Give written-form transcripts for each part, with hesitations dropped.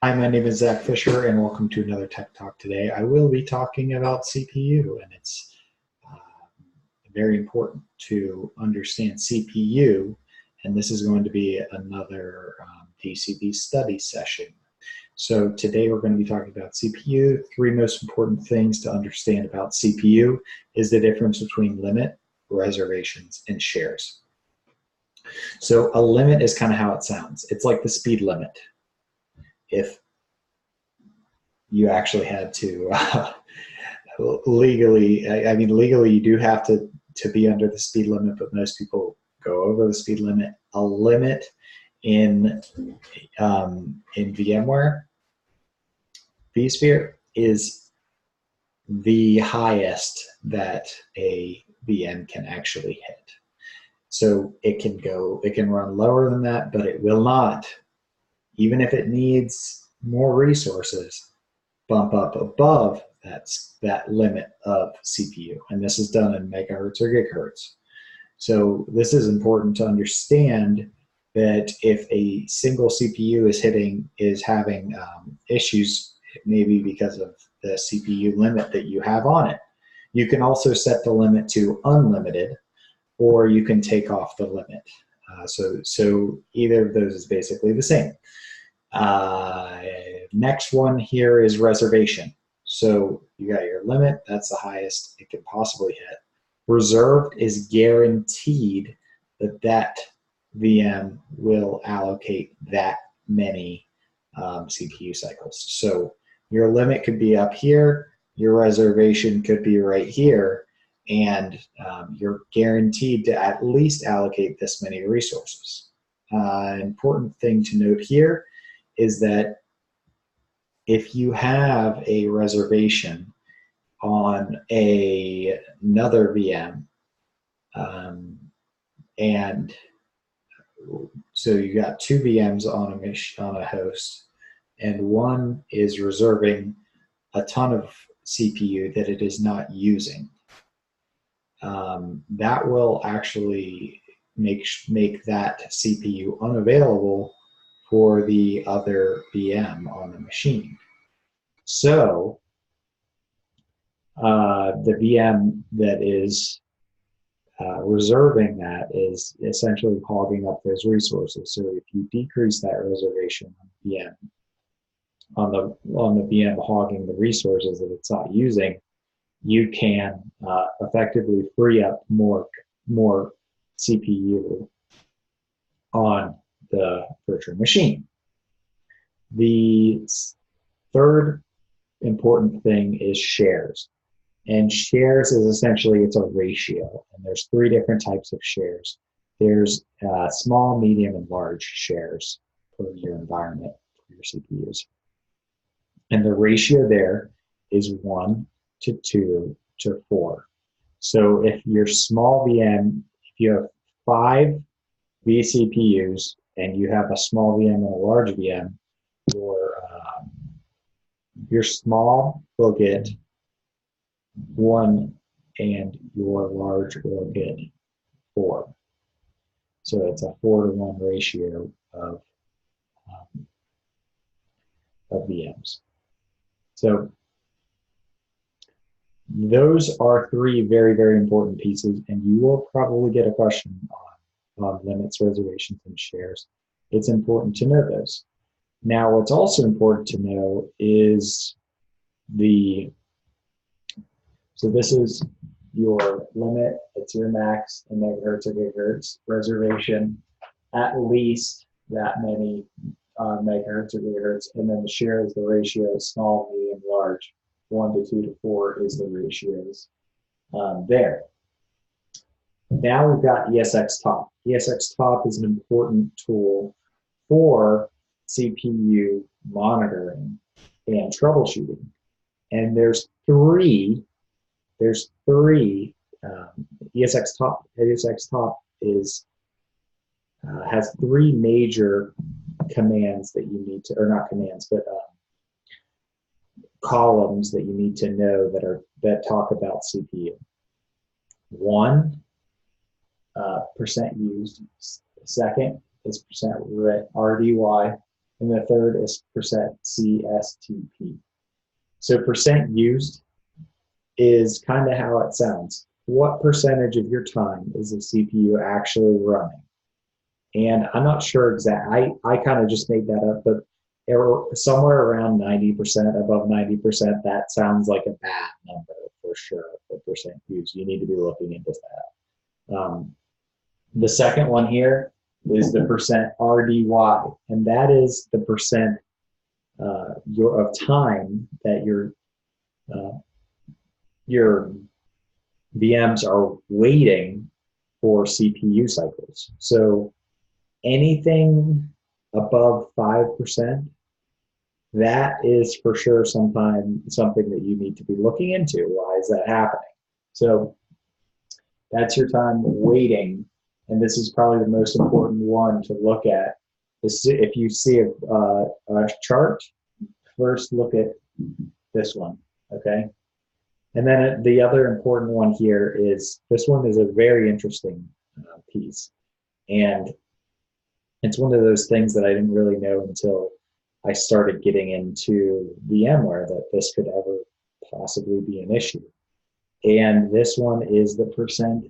Hi, my name is Zach Fisher, and welcome to another Tech Talk today. I will be talking about CPU, and it's very important to understand CPU, and this is going to be another DCV study session. So today we're going to be talking about CPU. Three most important things to understand about CPU is the difference between limit, reservations, and shares. So a limit is kind of how it sounds. It's like the speed limit. If you actually had to legally, legally you do have to be under the speed limit, but most people go over the speed limit. A limit in VMware vSphere is the highest that a VM can actually hit. So it can run lower than that, but it will not, even if it needs more resources, bump up above that limit of CPU. And this is done in megahertz or gigahertz. So this is important to understand that if a single CPU is having issues, maybe because of the CPU limit that you have on it. You can also set the limit to unlimited, or you can take off the limit. So either of those is basically the same. Next one here is reservation. So you got your limit, that's the highest it could possibly hit. Reserved is guaranteed that VM will allocate that many CPU cycles. So your limit could be up here, your reservation could be right here, and you're guaranteed to at least allocate this many resources. Important thing to note here is that if you have a reservation on another VM, and so you got two VMs on a host, and one is reserving a ton of CPU that it is not using, that will actually make that CPU unavailable for the other VM on the machine. So the VM that is reserving that is essentially hogging up those resources. So if you decrease that reservation on the VM hogging the resources that it's not using, you can effectively free up more CPU on the virtual machine. The third important thing is shares. And shares is essentially, it's a ratio. And there's three different types of shares. There's small, medium, and large shares for your environment, for your CPUs. And the ratio there is 1 to 2 to 4. So if your small VM, if you have 5 vCPUs and you have a small VM and a large VM, your small will get 1 and your large will get 4. So it's a 4-to-1 ratio of VMs. So those are three very, very important pieces, and you will probably get a question on limits, reservations, and shares. It's important to know those. Now, what's also important to know is so this is your limit, it's your max in megahertz or gigahertz, reservation, at least that many megahertz or gigahertz, and then the share is the ratio, small, medium, large, 1 to 2 to 4 is the ratios there. Now we've got ESX top. ESX top is an important tool for CPU monitoring and troubleshooting. And there's three ESX top. ESX top has 3 major commands that you need to, or not commands, but columns that you need to know that talk about CPU. 1, percent used. Second is percent RDY, and the third is %CSTP. So percent used is kind of how it sounds. What percentage of your time is the CPU actually running? And I'm not sure exactly. I kind of just made that up, but somewhere around 90%, above 90%, that sounds like a bad number for sure for percent used. You need to be looking into that. The second one here is the percent RDY, and that is the percent of time that your VMs are waiting for CPU cycles. So anything above 5%, that is for sure something that you need to be looking into. Why is that happening? So that's your time waiting, and this is probably the most important one to look at. If you see a chart, first look at this one, okay? And then the other important one here is, this one is a very interesting piece. And it's one of those things that I didn't really know until I started getting into VMware, that this could ever possibly be an issue. And this one is the percent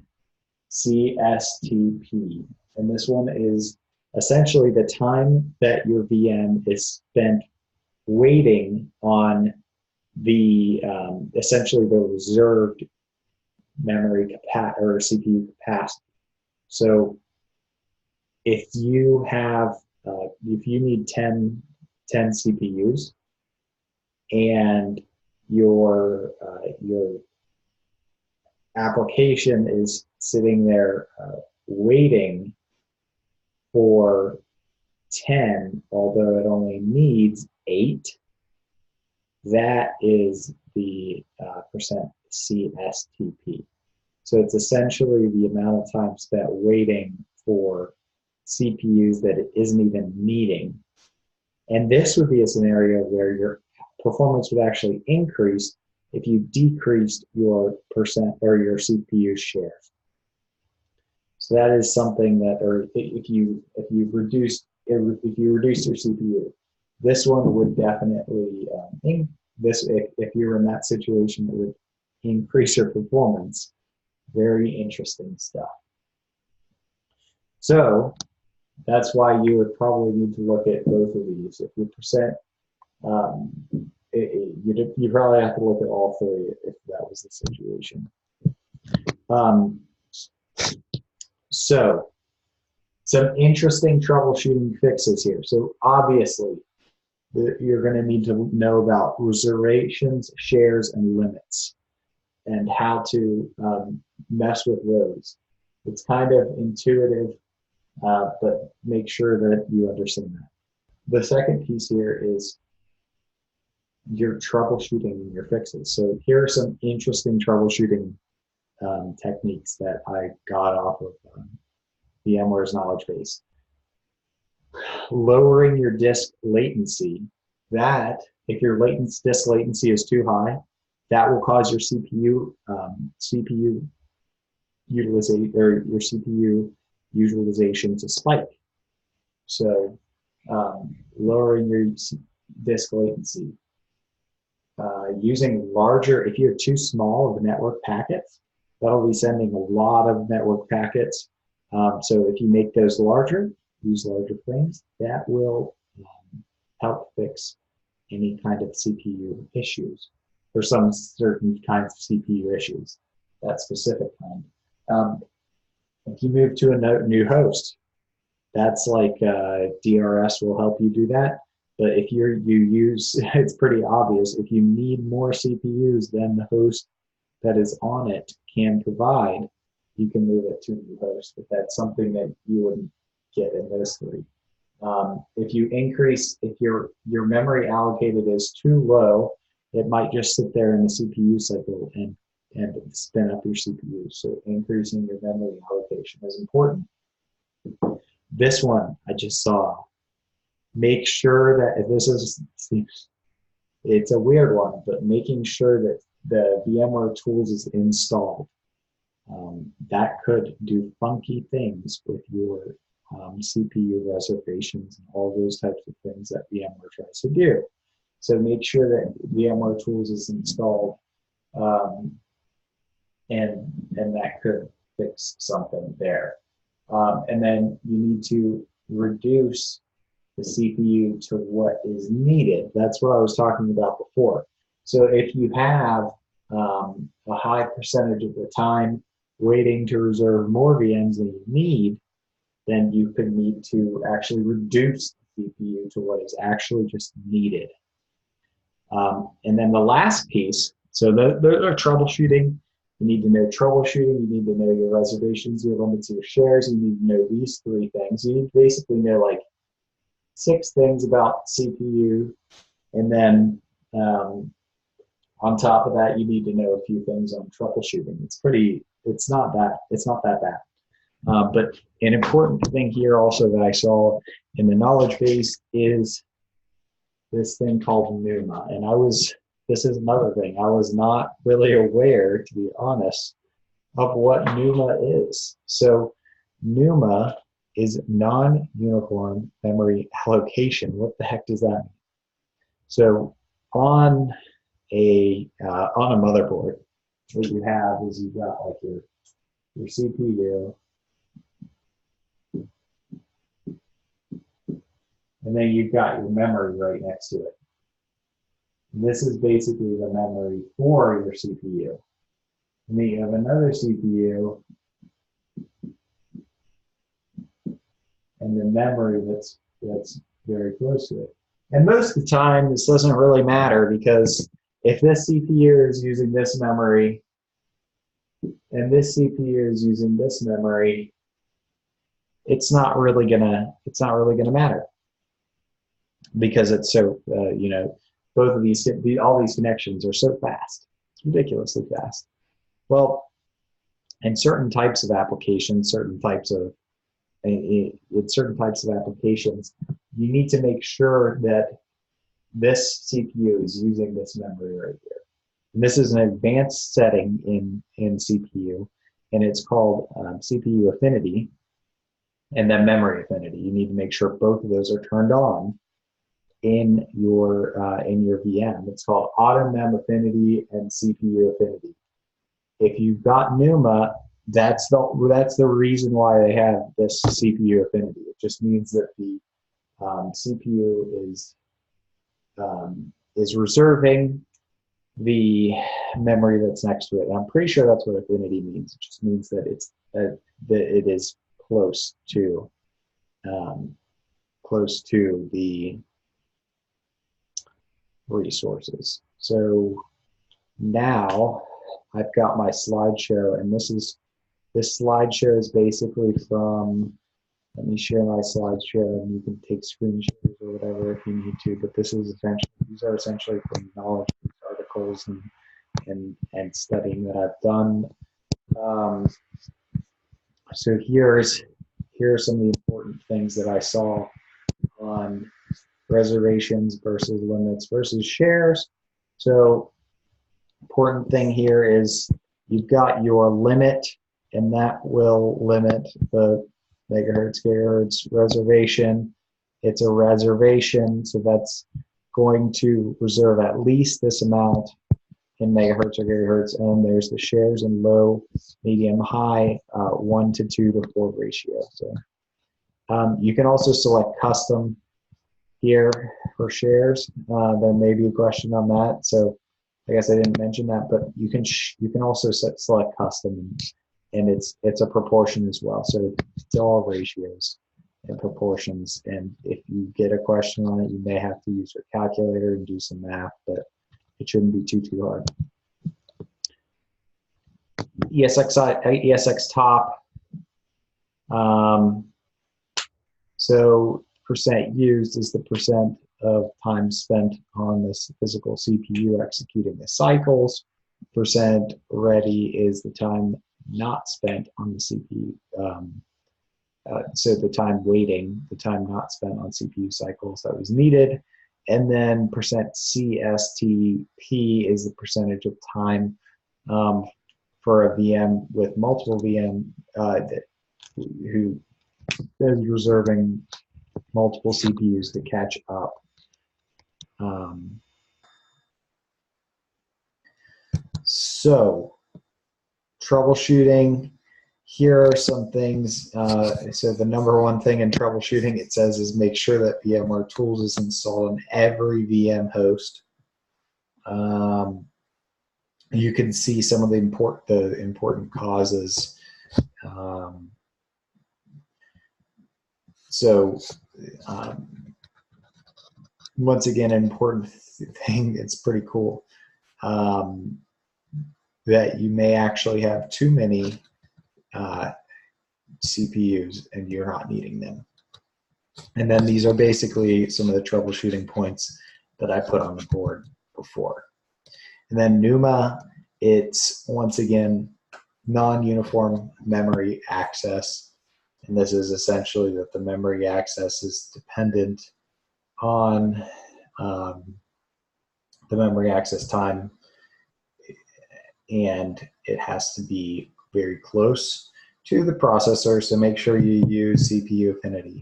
CSTP. And this one is essentially the time that your VM is spent waiting on the essentially the reserved memory capacity or CPU capacity. So if you have if you need 10 CPUs and your application is sitting there waiting for 10, although it only needs 8, that is the percent CSTP. So it's essentially the amount of time spent waiting for CPUs that it isn't even needing. And this would be a scenario where your performance would actually increase if you decreased your percent or your CPU share. So that is something that, or if you reduce your CPU, this one would definitely if you're in that situation, it would increase your performance. Very interesting stuff. So that's why you would probably need to look at both of these. If your percent, you probably have to look at all three if that was the situation. So some interesting troubleshooting fixes here. So obviously, you're going to need to know about reservations, shares, and limits, and how to mess with those. It's kind of intuitive, but make sure that you understand that. The second piece here is your troubleshooting and your fixes. So here are some interesting troubleshooting techniques that I got off of VMware's knowledge base. Lowering your disk latency. That, if your disk latency is too high, that will cause your CPU utilization, or your CPU utilization to spike. So lowering your disk latency. Using larger, if you have too small of network packets, that'll be sending a lot of network packets. So if you make those larger, use larger frames, that will help fix any kind of CPU issues, or some certain kinds of CPU issues, that specific kind. If you move to a new host, that's like DRS will help you do that. But if you use, it's pretty obvious, if you need more CPUs than the host that is on it can provide, you can move it to a new host. But that's something that you wouldn't get in those three. If you increase, if your memory allocated is too low, it might just sit there in the CPU cycle and spin up your CPU. So increasing your memory allocation is important. This one I just saw. Make sure that, if this is, it's a weird one, but making sure that the VMware tools is installed. That could do funky things with your CPU reservations, and all those types of things that VMware tries to do. So make sure that VMware Tools is installed, and that could fix something there. And then you need to reduce the CPU to what is needed. That's what I was talking about before. So if you have a high percentage of the time waiting to reserve more VMs than you need, then you could need to actually reduce the CPU to what is actually just needed. And then the last piece, so those are troubleshooting. You need to know troubleshooting, you need to know your reservations, your limits, your shares, you need to know these 3 things. You need to basically know like 6 things about CPU, and then on top of that, you need to know a few things on troubleshooting. It's not that bad. But an important thing here also that I saw in the knowledge base is this thing called NUMA. And this is another thing, I was not really aware, to be honest, of what NUMA is. So NUMA is non-uniform memory allocation. What the heck does that mean? So on a motherboard, what you have is you've got like your CPU, and then you've got your memory right next to it. And this is basically the memory for your CPU. And then you have another CPU and the memory that's very close to it. And most of the time, this doesn't really matter, because if this CPU is using this memory and this CPU is using this memory, it's not really gonna matter, because it's so both of these, all these connections are so fast. It's ridiculously fast. Well, in certain types of applications, applications, you need to make sure that this CPU is using this memory right here. And this is an advanced setting in CPU, and it's called CPU affinity and then memory affinity. You need to make sure both of those are turned on in your VM. It's called auto mem affinity and CPU affinity. If you've got NUMA, that's the reason why they have this CPU affinity. It just means that the CPU is reserving the memory that's next to it. And I'm pretty sure that's what affinity means. It just means that it is close to the resources. So now I've got my slideshow, and this slideshow is basically from, let me share my slideshow, and you can take screenshots or whatever if you need to, but these are essentially from knowledge articles and studying that I've done. So here are some of the important things that I saw on reservations versus limits versus shares. So important thing here is you've got your limit, and that will limit the megahertz, gigahertz reservation. It's a reservation, so that's going to reserve at least this amount in megahertz or gigahertz. And there's the shares in low, medium, high, 1 to 2 to 4 ratio. So you can also select custom here for shares. There may be a question on that, so I guess I didn't mention that, but you can also select custom, and it's a proportion as well. So it's all ratios and proportions. And if you get a question on it, you may have to use your calculator and do some math, but it shouldn't be too hard. ESX top. So percent used is the percent of time spent on this physical CPU executing the cycles. Percent ready is the time not spent on the CPU. So the time waiting, the time not spent on CPU cycles that was needed. And then percent CSTP is the percentage of time for a VM with multiple VM is reserving multiple CPUs to catch up. So troubleshooting, here are some things. So the number one thing in troubleshooting, it says, is make sure that VMware Tools is installed on every VM host. You can see some of the important causes. Once again, an important thing, it's pretty cool, that you may actually have too many CPUs and you're not needing them. And then these are basically some of the troubleshooting points that I put on the board before. And then NUMA, it's once again non-uniform memory access. And this is essentially that the memory access is dependent on the memory access time, and it has to be very close to the processor, so make sure you use CPU affinity.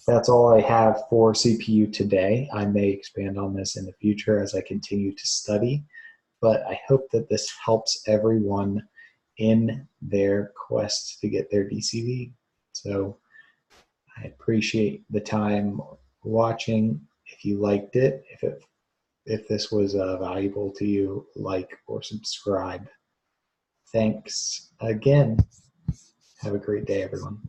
That's all I have for CPU today. I may expand on this in the future as I continue to study, but I hope that this helps everyone in their quest to get their DCV. So I appreciate the time watching. If you liked it, if this was valuable to you, like or subscribe. Thanks again. Have a great day, everyone.